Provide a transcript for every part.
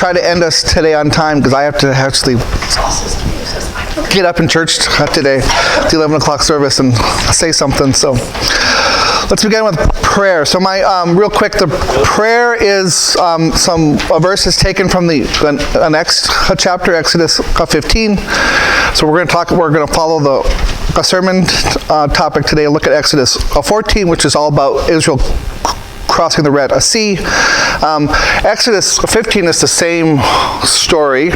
Try to end us today on time because I have to actually get up in church today, the 11 o'clock service, and say something. So let's begin with prayer. So real quick, the prayer is some verses taken from the next chapter, Exodus 15. So we're going to follow the sermon topic today. Look at Exodus 14, which is all about Israel crossing the Red Sea. Exodus 15 is the same story,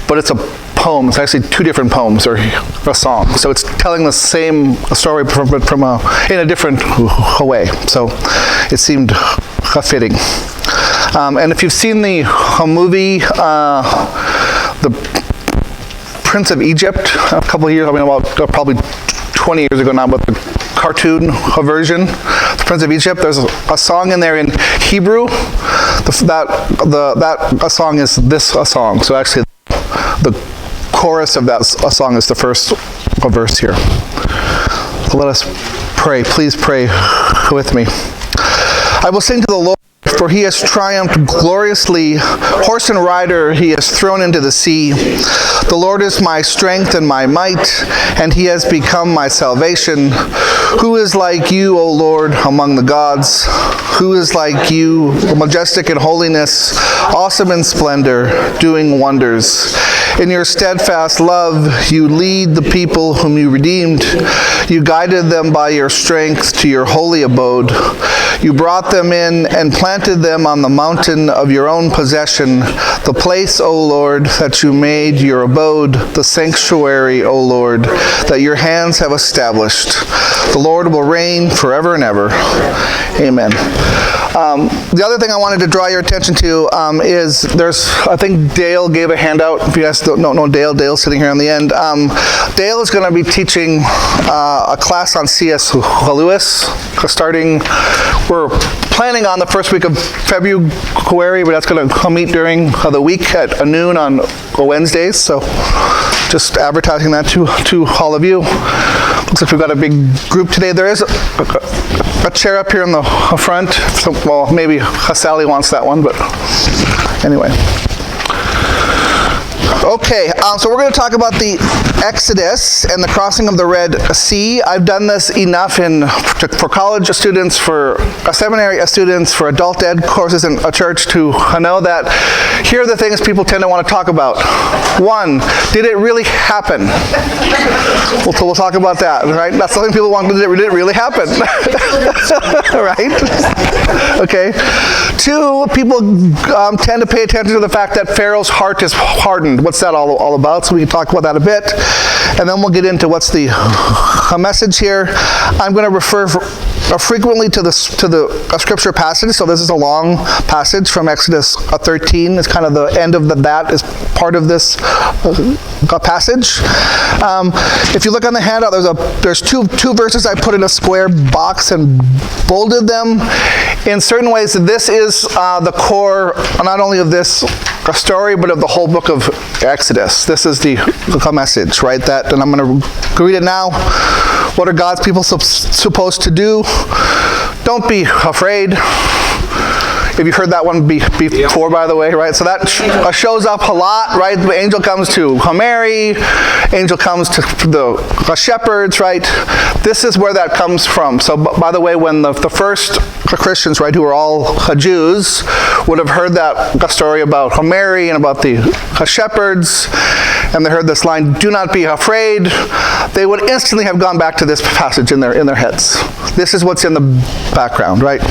but it's a poem. It's actually two different poems or a song. So it's telling the same story in a different way. So it seemed fitting. And if you've seen the movie, The Prince of Egypt, a couple of years, probably 20 years ago now, but the cartoon version, The Prince of Egypt, there's a song in there in Hebrew. That song is this song. So actually, the chorus of that song is the first verse here. So let us pray. Please pray with me. I will sing to the Lord, for he has triumphed gloriously. Horse and rider he has thrown into the sea. The Lord is my strength and my might, and he has become my salvation. Who is like you, O Lord, among the gods? Who is like you, majestic in holiness, awesome in splendor, doing wonders? In your steadfast love, you lead the people whom you redeemed. You guided them by your strength to your holy abode. You brought them in and planted them on the mountain of your own possession, the place, O Lord, that you made your abode, the sanctuary, O Lord, that your hands have established. The Lord will reign forever and ever. Amen. The other thing I wanted to draw your attention to is I think Dale gave a handout. If you guys don't know Dale's sitting here on the end. Dale is going to be teaching a class on C.S. Lewis, we're planning on the first week of February, but that's going to meet during the week at noon on Wednesdays. So just advertising that to all of you. Looks like we've got a big group today. There is a chair up here in the front. So, well, maybe Sally wants that one, but anyway. Okay, so we're going to talk about the Exodus and the crossing of the Red Sea. I've done this enough for college students, for seminary students, for adult ed courses in a church to know that here are the things people tend to want to talk about. One, did it really happen? We'll talk about that, right? That's something people want. Did it really happen? Right? Okay. Two, people tend to pay attention to the fact that Pharaoh's heart is hardened. What's that all about? So we can talk about that a bit. And then we'll get into what's the message here. I'm going to refer frequently to the scripture passage. So this is a long passage from Exodus 13. It's kind of the end of that is part of this passage. If you look on the handout, there's two verses I put in a square box and bolded them. In certain ways, this is the core, not only of this story, but of the whole book of Exodus. This is the message, right? And I'm going to read it now. What are God's people supposed to do? Don't be afraid. If you've heard that one before, by the way, right? So that shows up a lot, right? The angel comes to Mary, angel comes to the shepherds, right? This is where that comes from. So, by the way, when the first Christians, right, who were all Jews, would have heard that story about Mary and about the shepherds, and they heard this line, "Do not be afraid," they would instantly have gone back to this passage in their heads. This is what's in the background, right?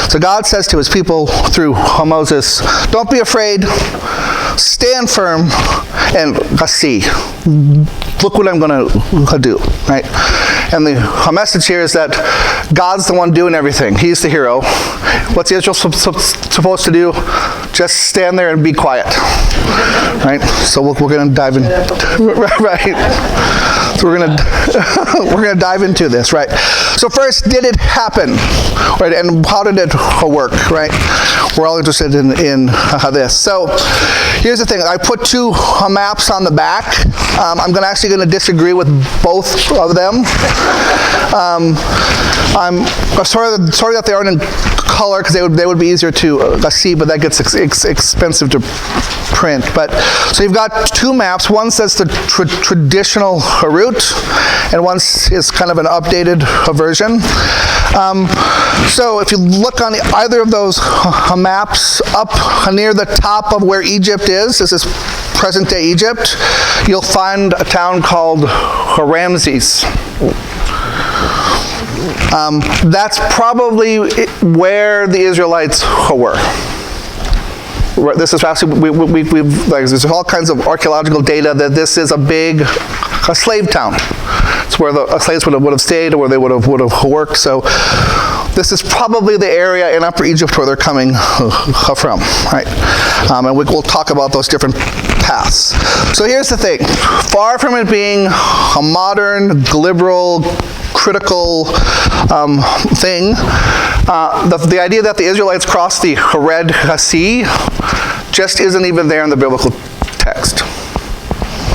So God says to his people through Moses, don't be afraid, stand firm, and see. Look what I'm going to do, right? And the message here is that God's the one doing everything. He's the hero. What's Israel supposed to do? Just stand there and be quiet, right? So we're going to dive in, right? So we're going to dive into this, right? So first, did it happen, right? And how did it work, right? We're all interested in this. So here's the thing. I put two maps on the back. I'm actually going to disagree with both of them. I'm sorry that they aren't in color because they would be easier to see, but that gets expensive to print. But so you've got two maps. One says the traditional route, and one is kind of an updated version. So if you look on either of those maps, up near the top of where Egypt is, this is present-day Egypt, you'll find a town called Ramses. That's probably where the Israelites were. This is actually, there's all kinds of archaeological data that this is a slave town. It's where the slaves would have stayed, or where they would have worked. So this is probably the area in Upper Egypt where they're coming from, right? And we'll talk about those different paths. So here's the thing. Far from it being a modern, liberal, critical thing, the idea that the Israelites crossed the Red Sea just isn't even there in the biblical text.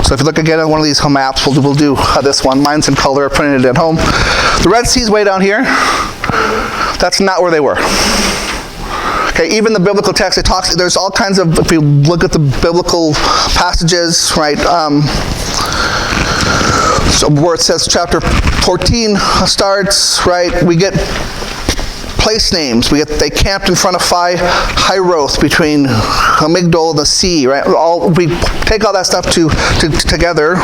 So if you look again at one of these maps, we'll do this one. Mine's in color, I printed it at home. The Red Sea's way down here. That's not where they were. Okay, even the biblical text, it talks, there's all kinds of, if you look at the biblical passages, right, so where it says chapter 14 starts, right, we get place names. They camped in front of Hiroth between Migdol and the sea, right? We take all that stuff together.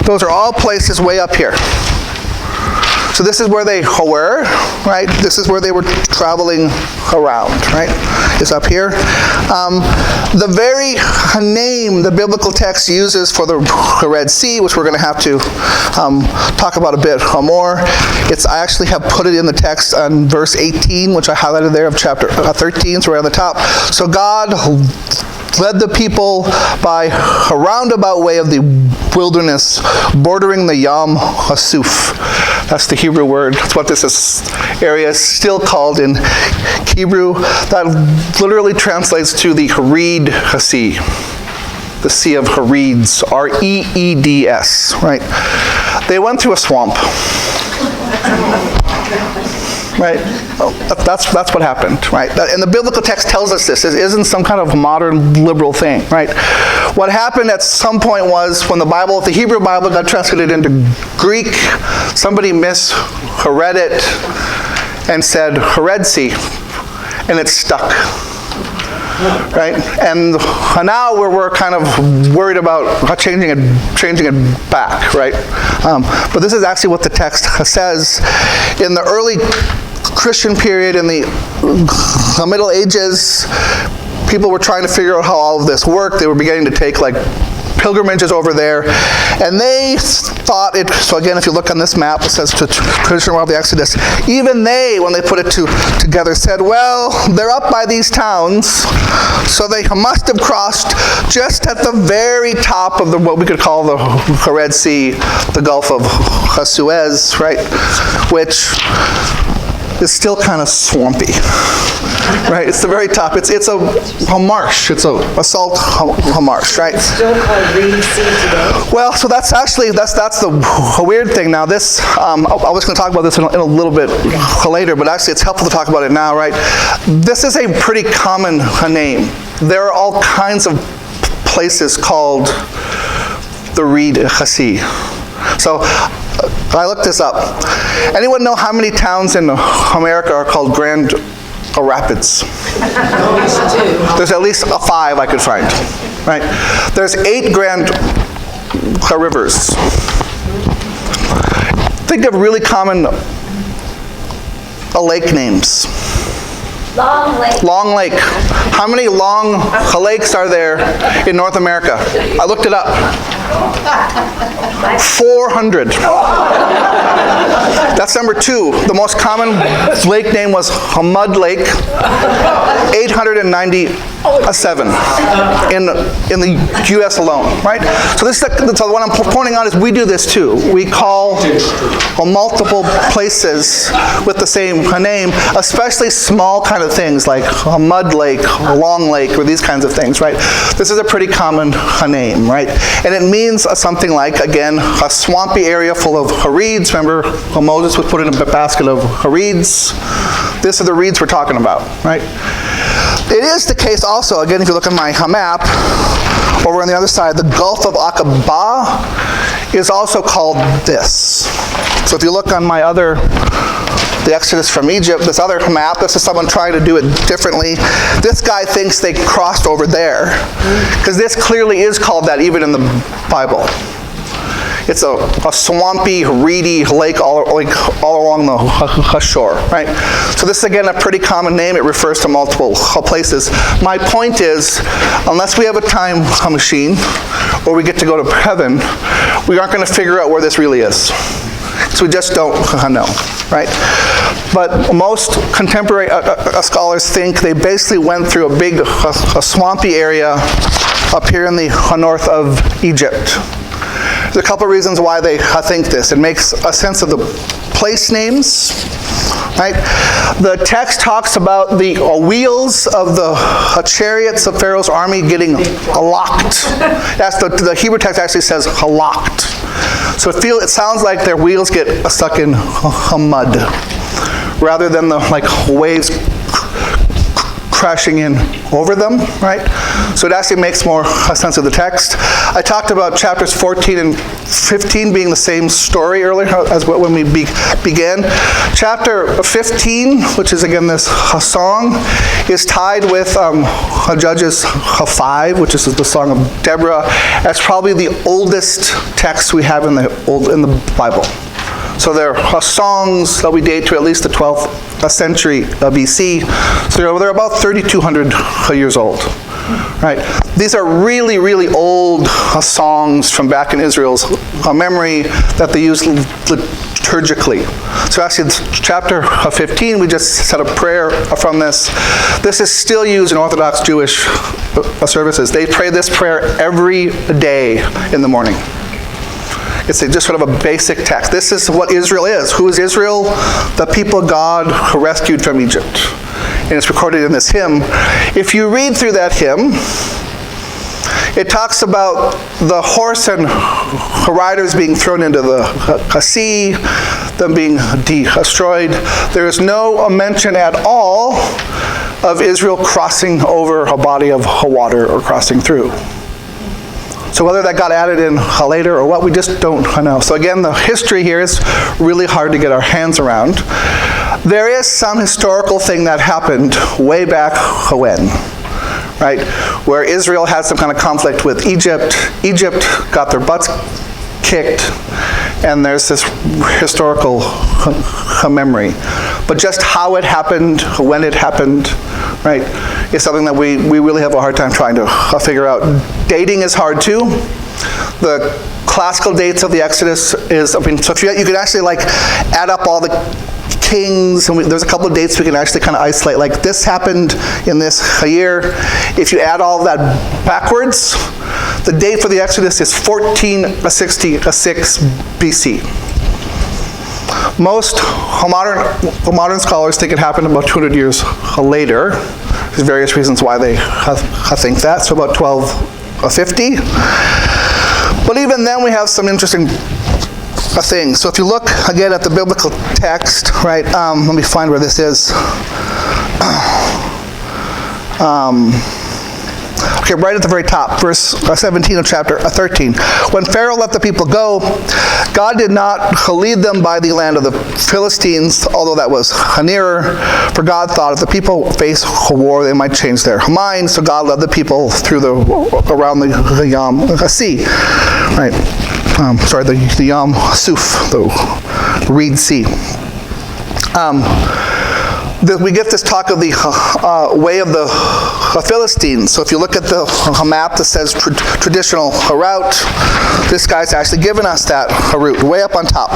Those are all places way up here. So this is where they were, right? This is where they were traveling around, right? It's up here. The very name the biblical text uses for the Red Sea, which we're going to have to talk about a bit more, I actually have put it in the text on verse 18, which I highlighted there of chapter 13, so right on the top. So God led the people by a roundabout way of the wilderness, bordering the Yam Hasuf. That's the Hebrew word. That's what this area is still called in Hebrew. That literally translates to the Hareed Sea. The Sea of Hareeds, R-E-E-D-S, right? They went through a swamp. Right? That's what happened, right? And the biblical text tells us this. It isn't some kind of modern liberal thing, right? What happened at some point was when the Hebrew Bible got translated into Greek, somebody misread it and said Hared Sea, and it stuck. Right? And now we're kind of worried about changing it back, right? But this is actually what the text says. In the early Christian period, in the Middle Ages, people were trying to figure out how all of this worked. They were beginning to take pilgrimages over there, and they thought it, so again, if you look on this map, it says to traditional of the Exodus, even they, when they put it together, said, well, they're up by these towns, so they must have crossed just at the very top of what we could call the Red Sea, the Gulf of Suez, right, which is still kind of swampy, right? It's the very top. It's a marsh. It's a salt marsh, right? It's still called Reed Sea today. Well, so that's the weird thing. Now this, I was going to talk about this in a little bit later, but actually it's helpful to talk about it now, right? This is a pretty common name. There are all kinds of places called the Reed Sea. So I looked this up. Anyone know how many towns in America are called Grand Rapids? There's at least 5 I could find. Right? There's 8 grand rivers. Think of really common lake names. Long Lake. Long Lake. How many long lakes are there in North America? I looked it up. 400. That's number 2. The most common lake name was Mud Lake. 897 in the U.S. alone, right? So this is so what I'm pointing out is we do this too. We call multiple places with the same name, especially small kind of things like a Mud Lake, a Long Lake, or these kinds of things, right? This is a pretty common name, right? And it means something like, again, a swampy area full of reeds. Remember, Moses was put in a basket of reeds. This are the reeds we're talking about, right? It is the case also, again, if you look at my map, over on the other side, the Gulf of Aqaba is also called this. So if you look on my other, the Exodus from Egypt, this other map, this is someone trying to do it differently. This guy thinks they crossed over there, because this clearly is called that even in the Bible. It's a swampy, reedy lake all along the shore, right? So this is, again, a pretty common name. It refers to multiple places. My point is, unless we have a time machine, or we get to go to heaven, we aren't going to figure out where this really is. So we just don't know, right? But most contemporary scholars think they basically went through a big, swampy area up here in the north of Egypt. There's a couple of reasons why they think this. It makes a sense of the place names, right? The text talks about the wheels of the chariots of Pharaoh's army getting locked. That's the Hebrew text actually says locked. So it sounds like their wheels get stuck in mud, rather than the waves crashing in over them, right? So it actually makes more sense of the text. I talked about chapters 14 and 15 being the same story earlier as when we began. Chapter 15, which is again this song, is tied with Judges 5, which is the Song of Deborah, as probably the oldest text we have in the Bible. So they're songs that we date to at least the 12th century BC. So they're about 3,200 years old. Right? These are really, really old songs from back in Israel's memory that they use liturgically. So actually, chapter 15, we just said a prayer from this. This is still used in Orthodox Jewish services. They pray this prayer every day in the morning. It's just sort of a basic text. This is what Israel is. Who is Israel? The people God rescued from Egypt. And it's recorded in this hymn. If you read through that hymn, it talks about the horse and riders being thrown into the sea, them being destroyed. There is no mention at all of Israel crossing over a body of water or crossing through. So whether that got added in later or what, we just don't know. So again, the history here is really hard to get our hands around. There is some historical thing that happened way back when, right? Where Israel had some kind of conflict with Egypt. Egypt got their butts kicked, and there's this historical memory. But just how it happened, when it happened, right, is something that we really have a hard time trying to figure out. Dating is hard too. The classical dates of the Exodus is, so if you can actually add up all the kings, and there's a couple of dates we can actually kind of isolate, like this happened in this year. If you add all that backwards, the date for the Exodus is 1466 BC. Most modern scholars think it happened about 200 years later. There's various reasons why they think that, so about 1250. But even then we have some interesting things. So if you look again at the biblical text, right, let me find where this is. Okay, right at the very top, verse 17 of chapter 13. When Pharaoh let the people go, God did not lead them by the land of the Philistines, although that was nearer, for God thought if the people face war, they might change their minds. So God led the people through around the Yam Sea, right? The Yam Suf, the Reed Sea. We get this talk of the way of the Philistines. So if you look at the map that says traditional route, this guy's actually given us that route way up on top.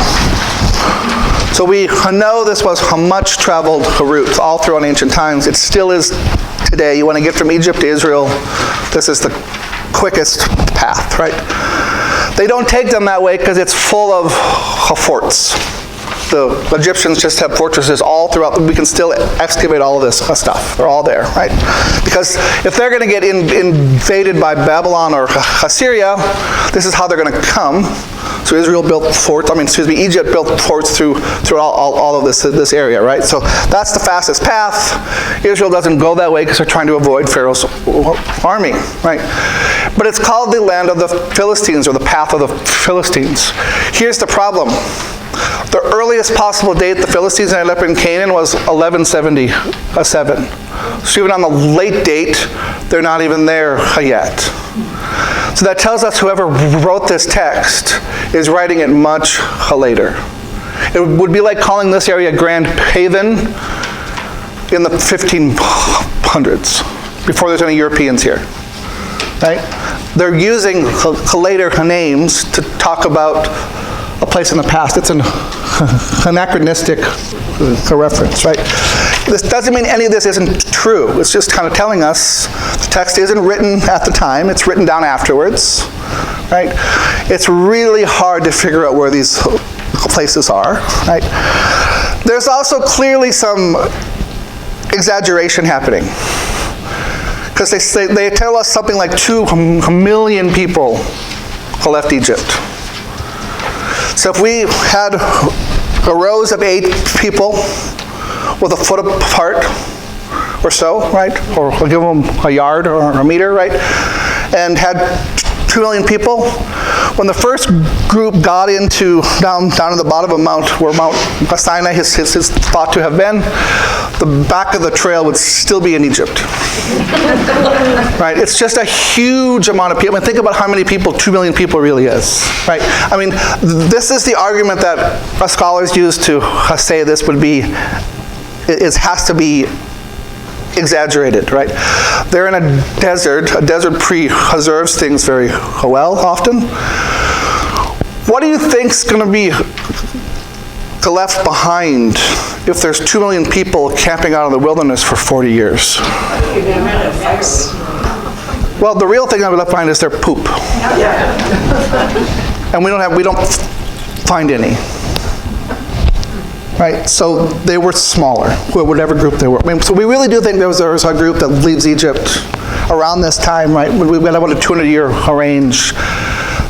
So we know this was a much traveled route all throughout ancient times. It still is today. You want to get from Egypt to Israel, this is the quickest path, right? They don't take them that way because it's full of forts. The Egyptians just have fortresses all throughout. We can still excavate all of this stuff. They're all there, right? Because if they're going to get invaded by Babylon or Assyria, this is how they're going to come. So Israel built forts, Egypt built forts through all of this area, right? So that's the fastest path. Israel doesn't go that way because they're trying to avoid Pharaoh's army, right? But it's called the land of the Philistines, or the path of the Philistines. Here's the problem. The earliest possible date the Philistines ended up in Canaan was 1177. So even on the late date, they're not even there yet. So that tells us whoever wrote this text is writing it much later. It would be like calling this area Grand Haven in the 1500s, before there's any Europeans here. Right? They're using later names to talk about a place in the past. It's an anachronistic reference, right? This doesn't mean any of this isn't true. It's just kind of telling us the text isn't written at the time. It's written down afterwards, right? It's really hard to figure out where these places are, right? There's also clearly some exaggeration happening, because they tell us something like 2 million people left Egypt. So if we had rows of 8 people with a foot apart or so, right? Or we'll give them a yard or a meter, right? And had 2 million people. When the first group got into down at the bottom of Mount, where Mount Sinai is thought to have been, the back of the trail would still be in Egypt. Right? It's just a huge amount of people. I mean, think about how many people 2 million people really is. Right? I mean, this is the argument that scholars use to say this would be, has to be exaggerated, right? They're in a desert. A desert preserves things very well, often. What do you think's going to be left behind if there's 2 million people camping out in the wilderness for 40 years? Well, the real thing that we left behind is their poop. And we don't find any. Right, so they were smaller, whatever group they were. I mean, so we really do think there was a group that leaves Egypt around this time, right? We went about a 200-year range.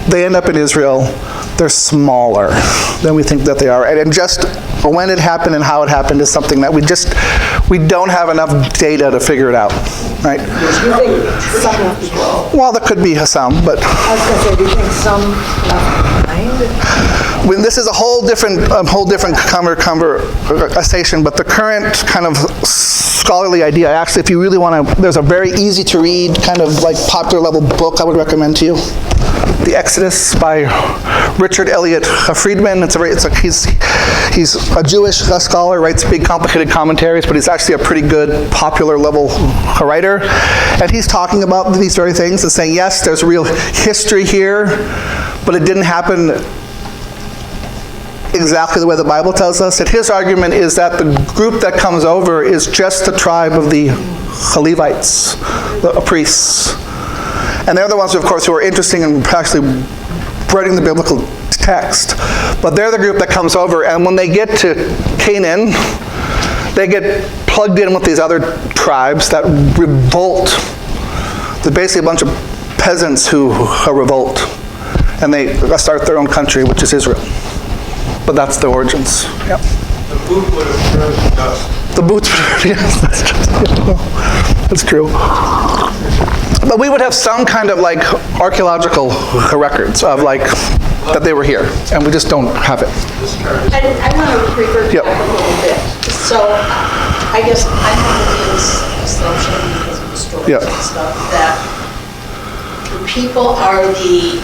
They end up in Israel. They're smaller than we think that they are. And just when it happened and how it happened is something that we don't have enough data to figure it out, right? Do you think some left as well? Well, there could be some, but... I was going to say, do you think some left behind? When this is a whole different conversation, but the current kind of scholarly idea, actually, if you really want to, there's a very easy to read, kind of like popular level book I would recommend to you. The Exodus by Richard Elliott Friedman. He's a Jewish scholar, writes big complicated commentaries, but he's actually a pretty good popular level writer. And he's talking about these very things and saying, yes, there's real history here, but it didn't happen exactly the way the Bible tells us. And his argument is that the group that comes over is just the tribe of the Levites, the priests. And they're the ones, of course, who are interesting in actually writing the biblical text. But they're the group that comes over, and when they get to Canaan, they get plugged in with these other tribes that revolt. They're basically a bunch of peasants who revolt. And they start their own country, which is Israel. But that's the origins. Yep. The boot would have turned to dust. The boots, yes, that's true. But we would have some kind of like archaeological records of like that they were here, and we just don't have it. I want to revert back a little bit. So I guess I'm under this assumption because of the stories and stuff that the people are the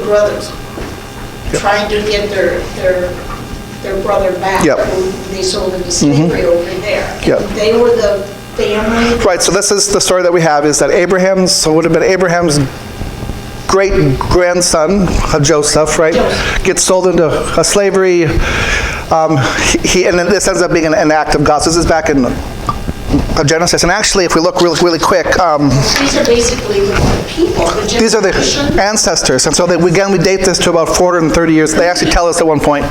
brothers trying to get their brother back who they sold into slavery over there. And they were the family. Right, so this is the story that we have, is that it would have been Abraham's great-grandson, Joseph, right? Gets sold into slavery. And then this ends up being an act of God. So this is back in Genesis. And actually, if we look really quick... these are basically the people, the generation. These are the ancestors. And so we date this to about 430 years. They actually tell us at one point,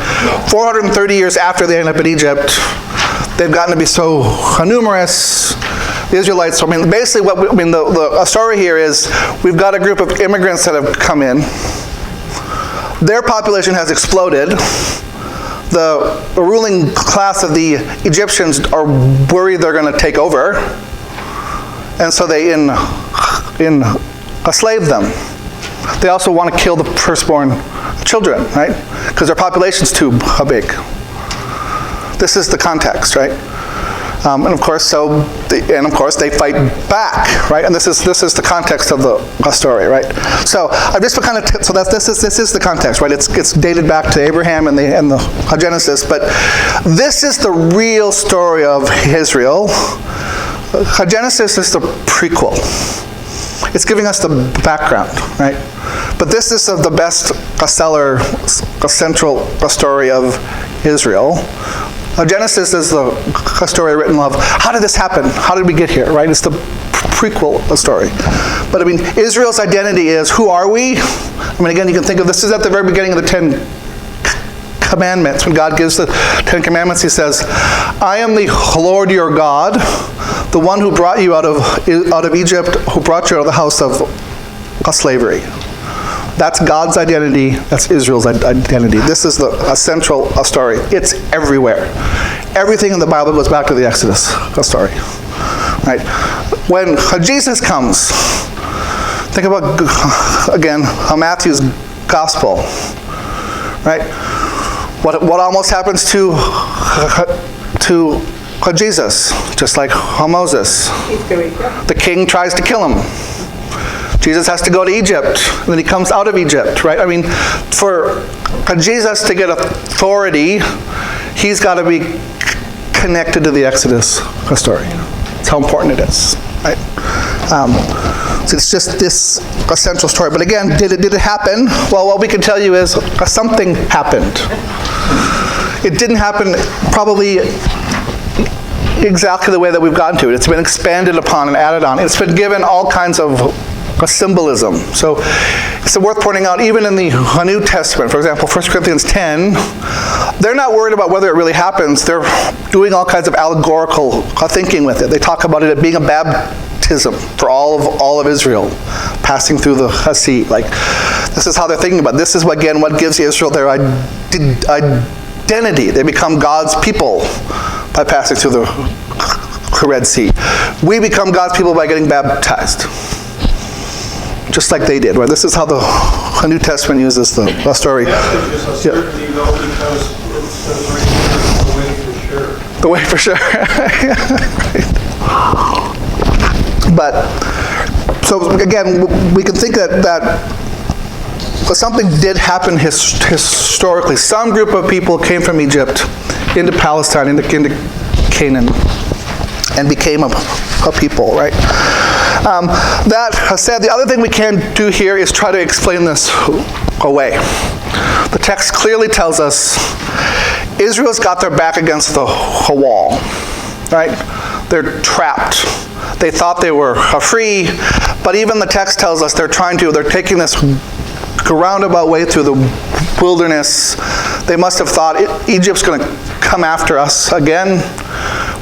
430 years after they end up in Egypt, they've gotten to be so numerous The Israelites, basically the story here is we've got a group of immigrants that have come in. Their population has exploded. The ruling class of the Egyptians are worried they're going to take over. And so they enslave them. They also want to kill the firstborn children, right? Because their population's too big. This is the context, right? And of course, they fight back, right? And this is the context of the story, right? So I've just kind of this is the context, right? It's dated back to Abraham and the Genesis, but this is the real story of Israel. Genesis is the prequel. It's giving us the background, right? But this is the best seller, a central story of Israel. Genesis is the story written of how did this happen? How did we get here, right? It's the prequel story. But Israel's identity is, who are we? Again, you can think of this is at the very beginning of the 10 Commandments. When God gives the 10 Commandments, he says, I am the Lord your God, the one who brought you out of Egypt, who brought you out of the house of slavery. That's God's identity. That's Israel's identity. This is a central story. It's everywhere. Everything in the Bible goes back to the Exodus story. Right? When Jesus comes, think about, again, Matthew's gospel. Right? What almost happens to Jesus? Just like Moses. The king tries to kill him. Jesus has to go to Egypt, and then he comes out of Egypt, right? For Jesus to get authority, he's got to be connected to the Exodus story. That's how important it is, right? So it's just this essential story. But again, did it happen? Well, what we can tell you is something happened. It didn't happen probably exactly the way that we've gotten to it. It's been expanded upon and added on. It's been given all kinds of symbolism. So it's worth pointing out, even in the New Testament, for example, 1 Corinthians 10, they're not worried about whether it really happens. They're doing all kinds of allegorical thinking with it. They talk about it being a baptism for all of Israel, passing through the sea. This is how they're thinking about it. This is, again, what gives Israel their identity. They become God's people by passing through the Red Sea. We become God's people by getting baptized. Just like they did, right? This is how the New Testament uses the story. Because it's the way for sure. The way for sure. But, so again, we can think that something did happen historically. Some group of people came from Egypt into Palestine, into Canaan, and became a people, right? That said, the other thing we can do here is try to explain this away. The text clearly tells us Israel's got their back against the wall, right? They're trapped. They thought they were free, but even the text tells us they're taking this roundabout way through the wilderness. They must have thought Egypt's going to come after us again.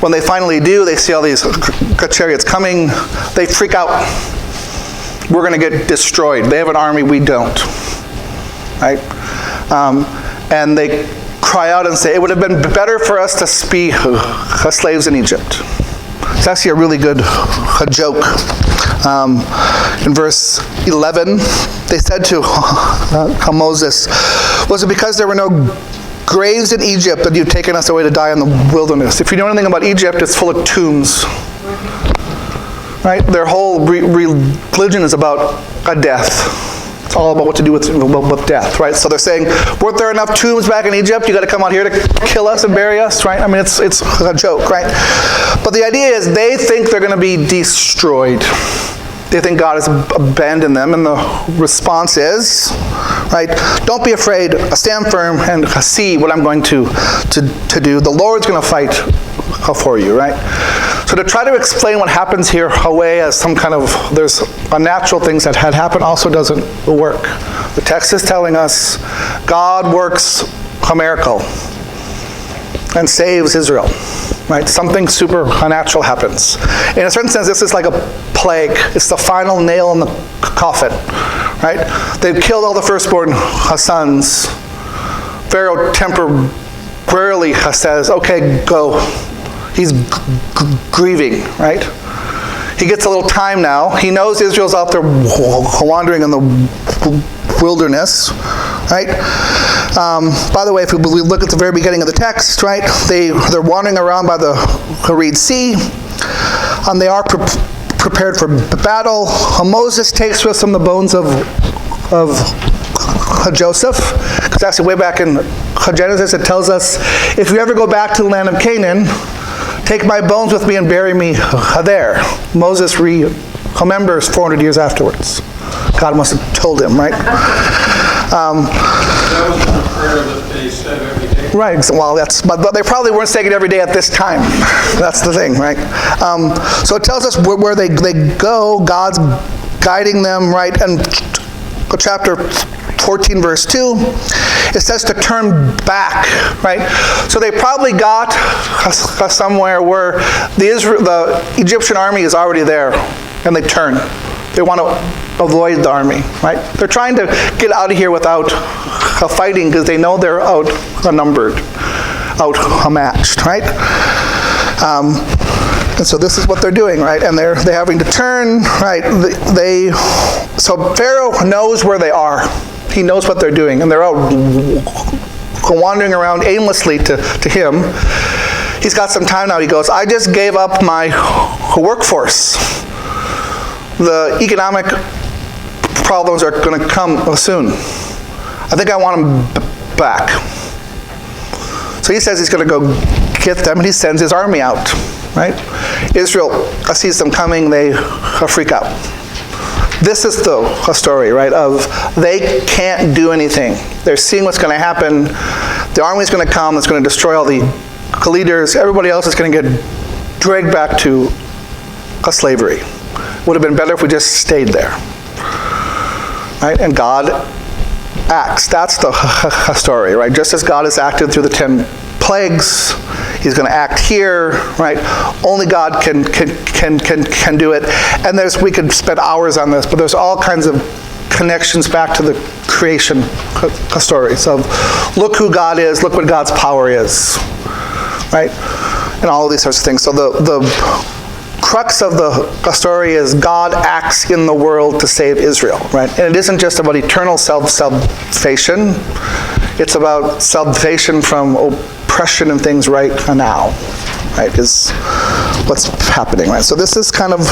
When they finally do, they see all these chariots coming. They freak out. We're going to get destroyed. They have an army, we don't. Right? And they cry out and say, it would have been better for us to be slaves in Egypt. It's actually a really good joke. In verse 11, they said to Moses, was it because there were no graves in Egypt that you've taken us away to die in the wilderness? If you know anything about Egypt, it's full of tombs. Right? Their whole religion is about a death. It's all about what to do with death, right? So they're saying, weren't there enough tombs back in Egypt? You got to come out here to kill us and bury us, right? It's a joke, right? But the idea is they think they're going to be destroyed. They think God has abandoned them, and the response is, right, don't be afraid, stand firm and see what I'm going to do. The Lord's going to fight for you, right? So to try to explain what happens here away as some kind of, there's unnatural things that had happened also doesn't work. The text is telling us God works a miracle and saves Israel. right? Something supernatural happens. In a certain sense, this is like a plague. It's the final nail in the coffin, right? They've killed all the firstborn sons. Pharaoh temporarily says, okay, go. He's grieving, right? He gets a little time now. He knows Israel's out there wandering in the wilderness, right? By the way, if we look at the very beginning of the text, right, they're wandering around by the Red Sea. They are prepared for battle. Moses takes with him the bones of Joseph, because actually way back in Genesis it tells us, if you ever go back to the land of Canaan, take my bones with me and bury me there. Moses remembers 400 years afterwards. God must have told him, right? That was the prayer that they said every day. Right. Well, but they probably weren't saying it every day at this time. That's the thing, right? So it tells us where they go. God's guiding them, right? And chapter 14, verse 2, it says to turn back, right? So they probably got somewhere where the Egyptian army is already there, and they turn. They want to avoid the army, right? They're trying to get out of here without fighting because they know they're outnumbered, outmatched, right? And so this is what they're doing, right? And they're having to turn, right? So Pharaoh knows where they are. He knows what they're doing, and they're out wandering around aimlessly to him. He's got some time now. He goes, I just gave up my workforce. The economic problems are going to come soon. I think I want them back. So he says he's going to go get them, and he sends his army out, right? Israel sees them coming, they freak out. This is the story, right, of they can't do anything. They're seeing what's going to happen. The army's going to come, it's going to destroy all the leaders. Everybody else is going to get dragged back to slavery. Would have been better if we just stayed there. Right? And God acts. That's the story, right? Just as God has acted through the 10 plagues, he's going to act here, right? Only God can do it. And we could spend hours on this, but there's all kinds of connections back to the creation stories of look who God is, look what God's power is, right? And all of these sorts of things. So the crux of the story is God acts in the world to save Israel, right? And it isn't just about eternal salvation. It's about salvation from oppression and things right now, right, is what's happening, right? So this is kind of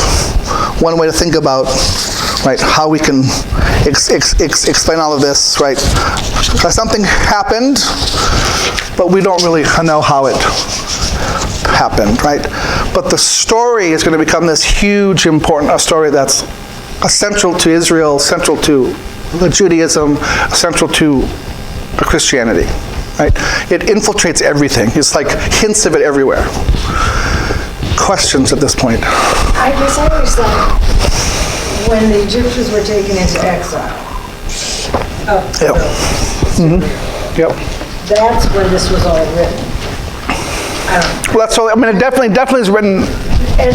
one way to think about, right, how we can explain all of this, right? Something happened, but we don't really know how it happened, right? But the story is going to become this huge, important story that's central to Israel, central to Judaism, central to Christianity, right? It infiltrates everything. It's like hints of it everywhere. Questions at this point? I guess I always thought when the Egyptians were taken into exile, Yep. Mm-hmm. Yep. that's when this was all written. Well, that's all. I mean, it definitely is written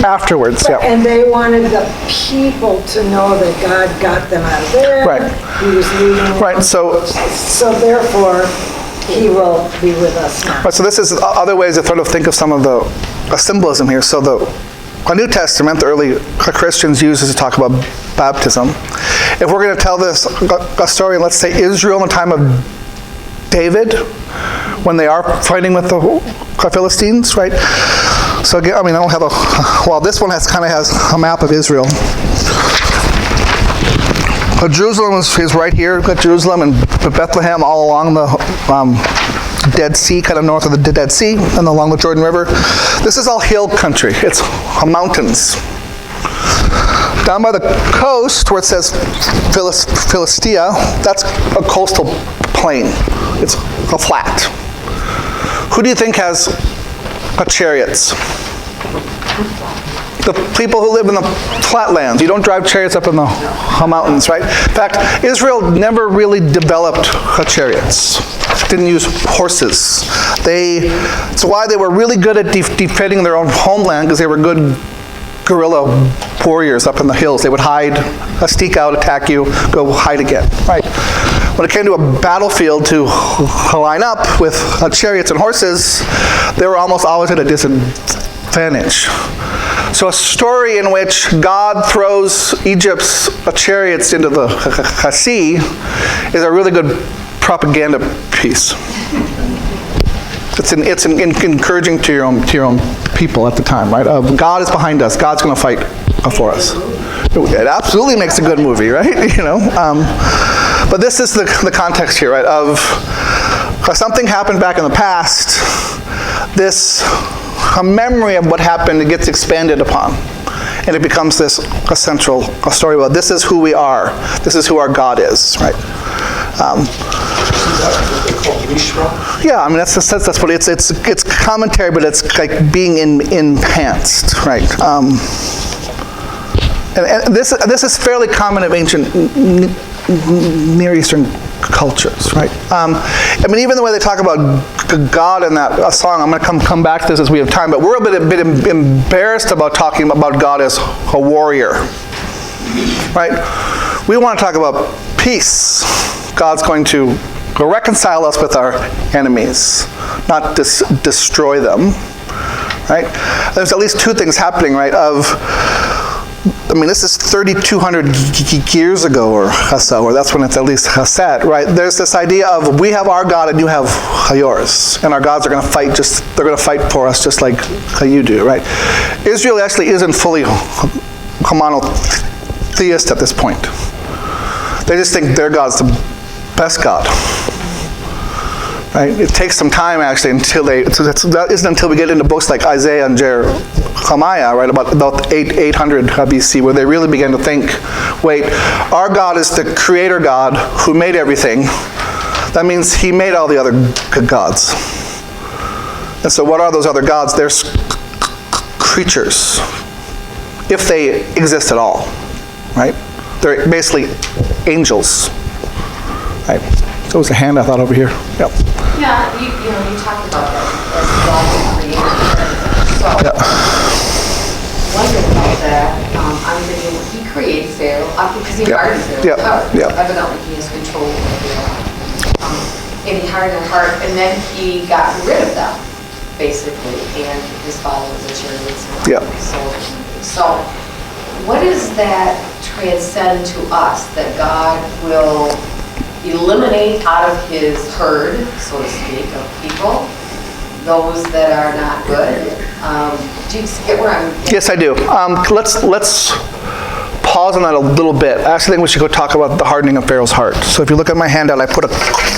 afterwards. Yeah. And they wanted the people to know that God got them out of there. Right. He was leading them. Right. So therefore, He will be with us now. Right, so this is other ways to sort of think of some of the symbolism here. So the New Testament, the early Christians use this to talk about baptism. If we're going to tell this a story, let's say Israel in the time of David, when they are fighting with the Philistines, right? So again, I mean, I don't have this one has a map of Israel. Jerusalem is right here. We've got Jerusalem and Bethlehem all along the Dead Sea, kind of north of the Dead Sea, and along the Jordan River. This is all hill country. It's mountains. Down by the coast, where it says Philistia, that's a coastal plain. It's a flat. Who do you think has chariots? the people who live in the flatlands. You don't drive chariots up in the mountains, right? In fact, Israel never really developed chariots. Didn't use horses. It's why they were really good at defending their own homeland, because they were good guerrilla warriors up in the hills. They would hide, sneak out, attack you, go hide again, right? When it came to a battlefield to line up with chariots and horses, they were almost always at a disadvantage. So a story in which God throws Egypt's chariots into the sea is a really good propaganda piece. It's encouraging to your own people at the time, right? God is behind us. God's going to fight for us. It absolutely makes a good movie, right? But this is the context here, right? Of something happened back in the past. A memory of what happened, it gets expanded upon, and it becomes a story about this is who we are. This is who our God is, right? Yeah, I mean that's what it's commentary, but it's like being enhanced, right? And this is fairly common of ancient Near Eastern cultures, right? I mean, even the way they talk about God in that song, I'm going to come back to this as we have time, but we're a bit embarrassed about talking about God as a warrior, right? We want to talk about peace. God's going to reconcile us with our enemies, not destroy them, right? There's at least two things happening, right? This is 3,200 years ago or so, or that's when it's at least set, right? There's this idea of we have our God and you have yours, and our gods are going to fight they're going to fight for us just like you do, right? Israel actually isn't fully monotheist at this point. They just think their God's the best God. Right? It takes some time actually that isn't until we get into books like Isaiah and Jeremiah, right, about 800 BC, where they really begin to think, wait, our God is the creator God who made everything. That means he made all the other gods. And so what are those other gods? They're creatures, if they exist at all, right? They're basically angels, right? So was a hand I thought over here. Yep. Yeah, you talked about that as God's creator. So, wondering about that, I'm thinking he created Pharaoh, because he hardened Pharaoh's heart. Evidently he has control over Pharaoh. And he hardened their heart, and then he got rid of them, basically, and his followers, the chariots, and so what does that transcend to us, that God will eliminate out of his herd, so to speak, of people, those that are not good? Do you get where I'm getting? Yes, I do. Let's pause on that a little bit. I actually think we should go talk about the hardening of Pharaoh's heart. So if you look at my handout, I put a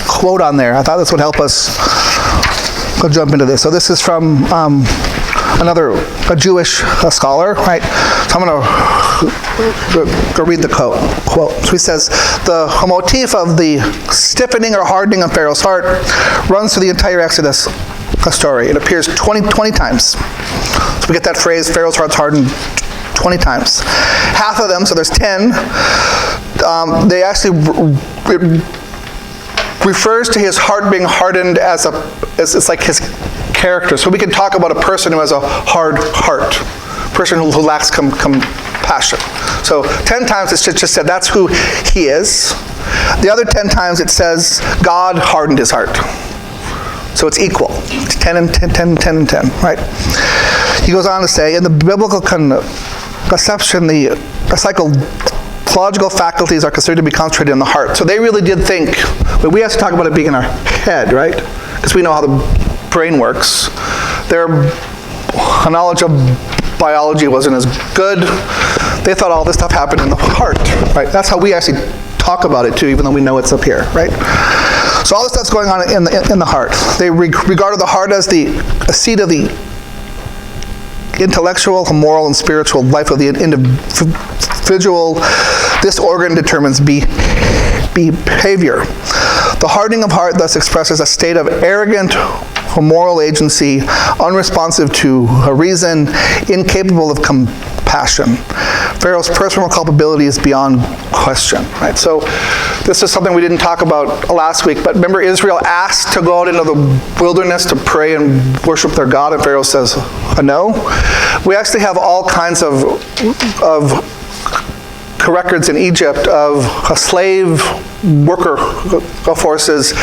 quote on there. I thought this would help us go jump into this. So this is from a Jewish scholar, right? So I'm going to go read the quote. So he says, the motif of the stiffening or hardening of Pharaoh's heart runs through the entire Exodus story. It appears 20 times. So we get that phrase, Pharaoh's heart's hardened 20 times. Half of them, so there's 10, they actually refers to his heart being hardened as it's like his character. So we can talk about a person who has a hard heart, a person who lacks compassion. So 10 times it's just said that's who he is. The other 10 times it says God hardened his heart. So it's equal. 10 and 10, 10 and 10, right? He goes on to say, in the biblical conception, the psychological faculties are considered to be concentrated in the heart. So they really did think, but we have to talk about it being in our head, right? Because we know how the brain works. Their knowledge of biology wasn't as good. They thought all this stuff happened in the heart, right? That's how we actually talk about it too, even though we know it's up here, right? So all this stuff's going on in the heart. They regarded the heart as the seat of the intellectual, moral, and spiritual life of the individual. This organ determines behavior. The hardening of heart thus expresses a state of arrogant moral agency, unresponsive to reason, incapable of compassion. Pharaoh's personal culpability is beyond question, right? So this is something we didn't talk about last week, but remember Israel asked to go out into the wilderness to pray and worship their God, and Pharaoh says, no. We actually have all kinds of records in Egypt of slave worker forces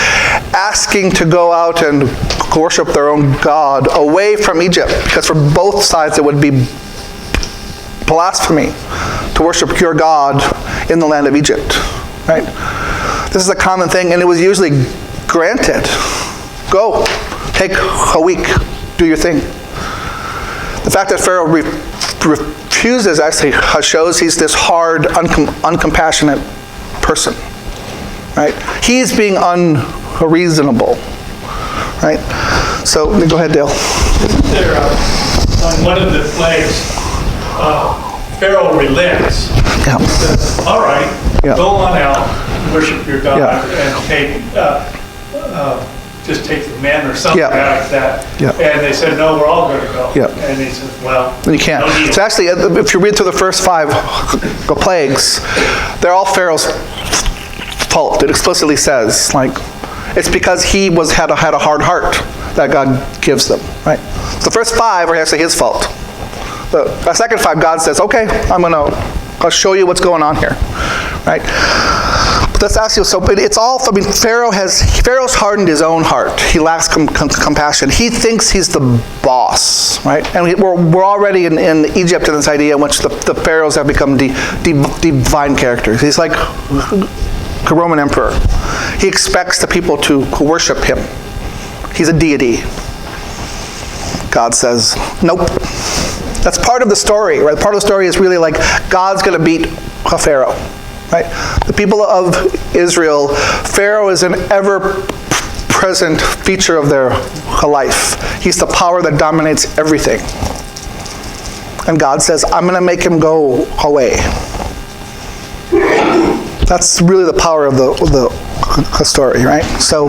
asking to go out and worship their own God away from Egypt, because for both sides it would be blasphemy to worship your God in the land of Egypt, right? This is a common thing, and it was usually granted. Go, take a week, do your thing. The fact that Pharaoh refuses actually shows he's this hard, uncompassionate person, right? He's being unreasonable, right? So, go ahead, Dale. Isn't there, on one of the plagues, Pharaoh relents. Yeah. He says, all right, Yeah. go on out, worship your God, Yeah. and take, just take the men or something Yeah. like that. Yeah. And they said, no, we're all going to go. Yeah. And he said, well, You can't. no deal. So actually, if you read through the first 5 plagues, they're all Pharaoh's fault. It explicitly says, like, it's because he had a hard heart that God gives them, right? So the first 5 are actually his fault. The second 5, God says, okay, I'll show you what's going on here, right? But that's actually, so it's all, I mean, Pharaoh's hardened his own heart. He lacks compassion. He thinks he's the boss, right? And we're already in Egypt in this idea in which the pharaohs have become divine characters. He's like a Roman emperor. He expects the people to worship him. He's a deity. God says, nope. That's part of the story, right? Part of the story is really like God's going to beat Pharaoh, right? The people of Israel, Pharaoh is an ever-present feature of their life. He's the power that dominates everything. And God says, I'm going to make him go away. That's really the power of the story, right? So,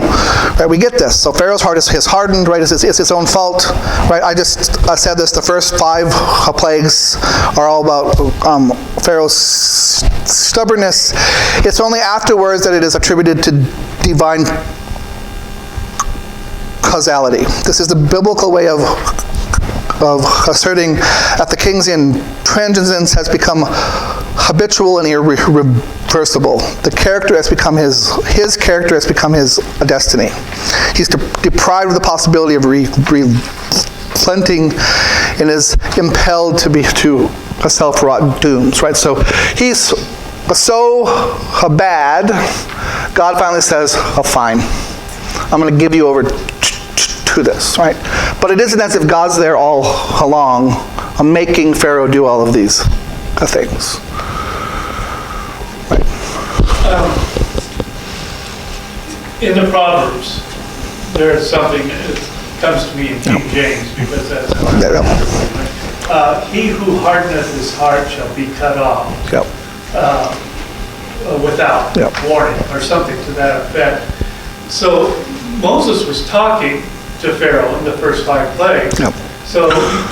right, we get this. So Pharaoh's heart is hardened, right? It's his own fault, right? I said this. The first 5 plagues are all about Pharaoh's stubbornness. It's only afterwards that it is attributed to divine causality. This is the biblical way of asserting that the king's intransigence has become habitual and irreversible. The character has become his character has become his destiny. He's deprived of the possibility of relenting and is impelled to a self-wrought dooms, right? So he's so bad, God finally says, oh, fine. I'm going to give you over to this, right? But it isn't as if God's there all along, making Pharaoh do all of these things. Right. In the Proverbs, there is something that comes to me in King James, because that's he who hardeneth his heart shall be cut off without warning, or something to that effect. So Moses was talking to Pharaoh in the first 5 plagues. So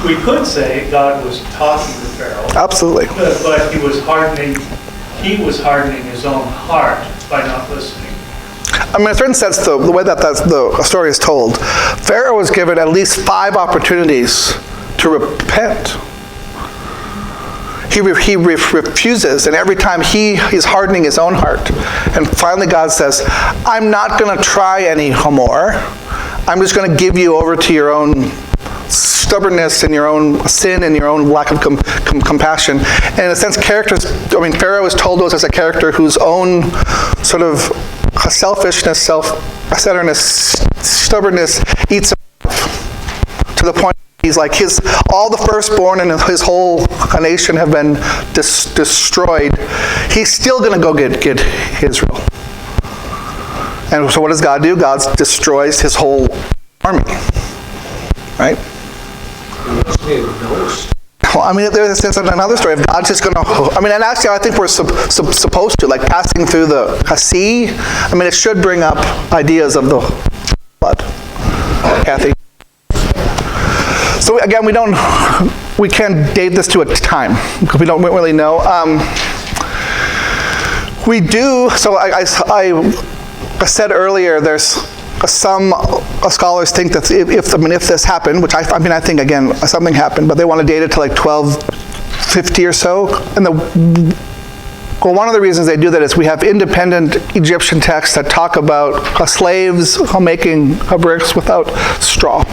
we could say God was talking to Pharaoh. Absolutely. But he was hardening his own heart by not listening. I mean, in a certain sense, the way that the story is told, Pharaoh was given at least 5 opportunities to repent. He refuses, and every time he's hardening his own heart. And finally God says, I'm not going to try any more. I'm just going to give you over to your own stubbornness and your own sin and your own lack of compassion. And in a sense, Pharaoh is told to us as a character whose own sort of selfishness, self-centeredness, stubbornness eats him up to the point he's like all the firstborn and his whole nation have been destroyed. He's still going to go get Israel. And so what does God do? God destroys his whole army. Right? Well, I mean, there's another story of God just going to, and actually I think we're supposed to, like passing through the sea. I mean, it should bring up ideas of the flood. Kathy? So again, we don't we can't date this to a time because we don't really know. We do, so I said earlier, there's some scholars think that if this happened, which I think again something happened, but they want to date it to like 1250 or so. And one of the reasons they do that is we have independent Egyptian texts that talk about slaves making bricks without straw.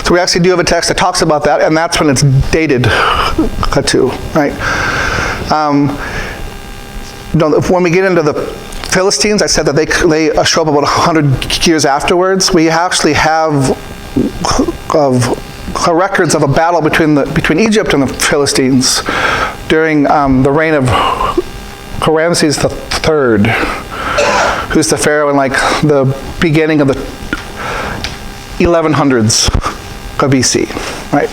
So we actually do have a text that talks about that, and that's when it's dated to, right? When we get into the Philistines, I said that they show up about 100 years afterwards. We actually have records of a battle between Egypt and the Philistines during the reign of Ramses III, who's the pharaoh in like the beginning of the 1100s of BC, right?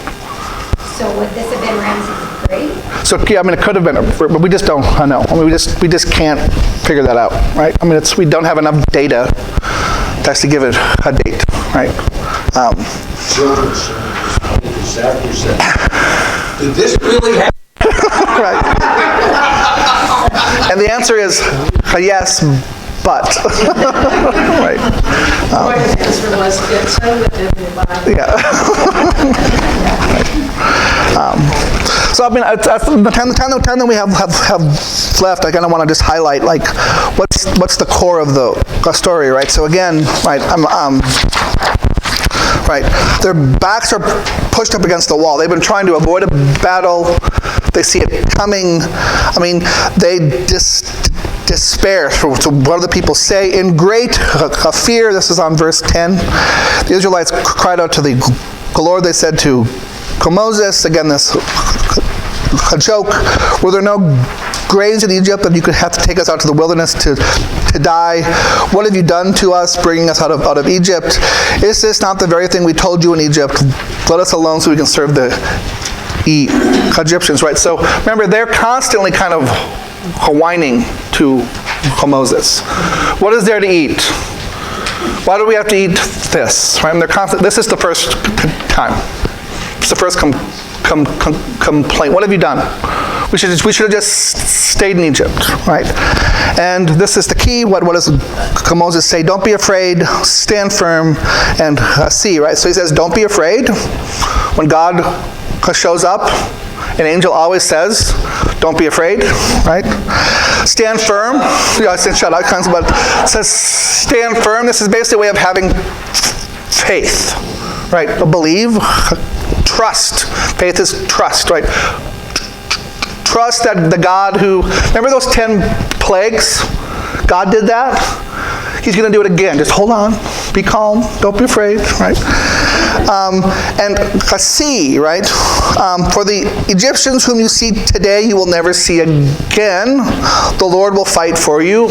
So would this have been Ramses the Great? So yeah, it could have been, but we just don't know. We just can't figure that out, right? We don't have enough data to actually give it a date, right? Did this really happen? Right. And the answer is yes, but. Right. Yeah. So the time that we have left, I kind of want to just highlight like what's the core of the story, right? So again, right, right, their backs are pushed up against the wall. They've been trying to avoid a battle. They see it coming. They despair. So what do the people say? In great fear, this is on verse 10, the Israelites cried out to the Lord. They said to Moses, again this a joke, were there no graves in Egypt that you could have to take us out to the wilderness to die? What have you done to us, bringing us out of Egypt? Is this not the very thing we told you in Egypt? Let us alone so we can serve the Egyptians, right? So remember, they're constantly kind of whining to Moses. What is there to eat? Why do we have to eat this? Right? And they're constant. This is the first time. It's the first complaint. What have you done? We should have just stayed in Egypt, right? And this is the key. What does Moses say? Don't be afraid. Stand firm and see. Right. So he says, don't be afraid. When God shows up, an angel always says, don't be afraid, right? Stand firm. Yeah, I said shut up, but it says stand firm. This is basically a way of having faith, right? Believe, trust. Faith is trust, right? Trust that the God who, remember those 10 plagues? God did that. He's going to do it again. Just hold on. Be calm. Don't be afraid, right? And see, right? For the Egyptians whom you see today, you will never see again. The Lord will fight for you.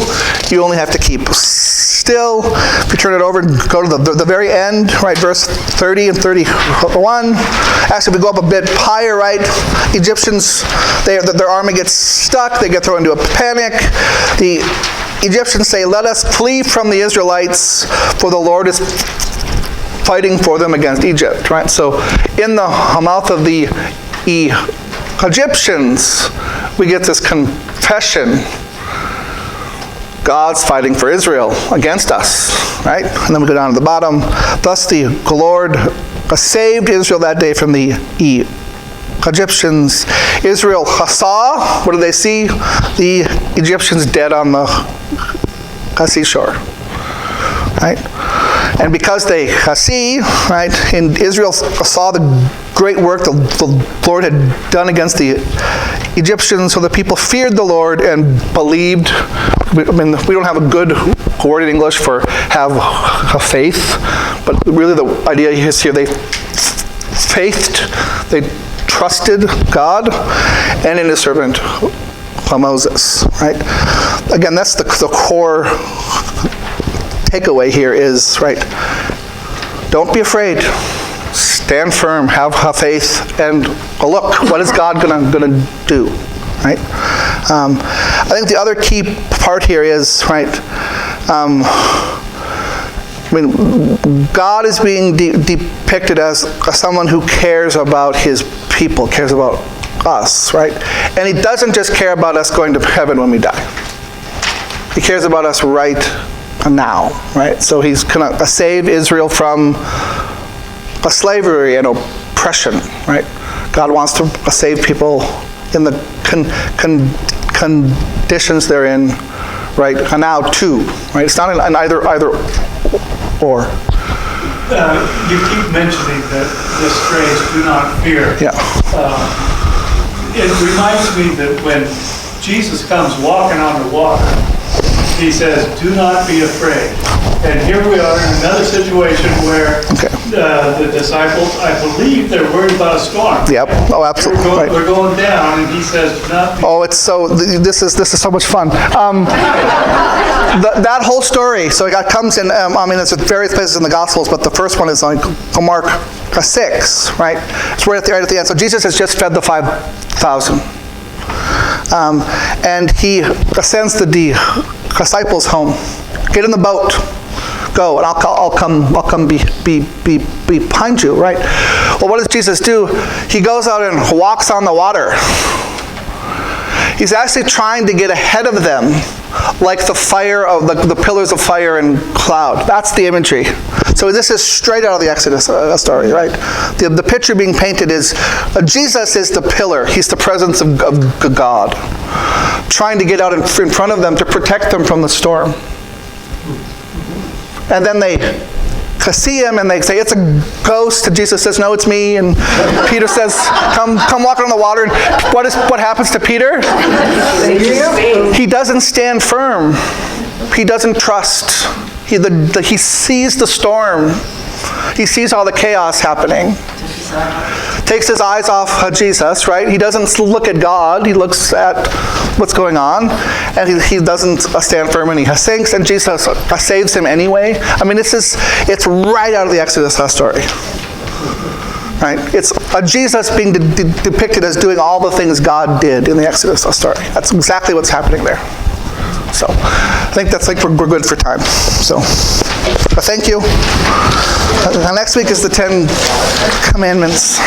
You only have to keep still. If you turn it over and go to the very end, right? Verse 30 and 31. Actually, if we go up a bit higher, right? Egyptians, their army gets stuck. They get thrown into a panic. The Egyptians say, let us flee from the Israelites, for the Lord is fighting for them against Egypt, right? So in the mouth of the Egyptians, we get this confession. God's fighting for Israel against us, right? And then we go down to the bottom. Thus the Lord saved Israel that day from the Egyptians. Israel saw, what did they see? The Egyptians dead on the seashore, right? And because they see, right, and Israel saw the great work the Lord had done against the Egyptians, so the people feared the Lord and believed. We don't have a good word in English for have a faith, but really the idea is here, they faithed, they trusted God and in His servant Moses, right? Again, that's the core takeaway here is, right, don't be afraid. Stand firm, have faith, and look, what is God gonna do, right? I think the other key part here is, right, I mean, God is being depicted as someone who cares about his people, cares about us, right? And he doesn't just care about us going to heaven when we die. He cares about us right now, right? So he's going to save Israel from a slavery and oppression, right? God wants to save people in the conditions they're in right now too, right? It's not an either or. You keep mentioning this phrase, "do not fear." Yeah. It reminds me that when Jesus comes walking on the water, he says, "Do not be afraid." And here we are in another situation where the disciples, I believe they're worried about a storm. Yep. Oh, absolutely. We're going down, and he says, "Do not be." Oh, it's so. This is so much fun. That whole story. So it comes in. I mean, it's at various places in the Gospels, but the first one is on Mark 6, right? It's right at the end. So Jesus has just fed the 5,000, and he sends the disciples home. Get in the boat. Go, and I'll come behind you, right? Well, what does Jesus do? He goes out and walks on the water. He's actually trying to get ahead of them, like the fire of the pillars of fire and cloud. That's the imagery. So this is straight out of the Exodus story, right? The picture being painted is Jesus is the pillar. He's the presence of God, trying to get out in front of them to protect them from the storm. And then they see him and they say, "It's a ghost." And Jesus says, "No, it's me." And Peter says, come walk on the water. And what happens to Peter? He doesn't stand firm. He doesn't trust. He sees the storm. He sees all the chaos happening. Takes his eyes off Jesus, right? He doesn't look at God. He looks at what's going on, and he doesn't stand firm, and he sinks, and Jesus saves him anyway. I mean, it's right out of the Exodus story, right? It's Jesus being depicted as doing all the things God did in the Exodus story. That's exactly what's happening there. So I think we're good for time. So, but thank you. Next week is the 10 Commandments.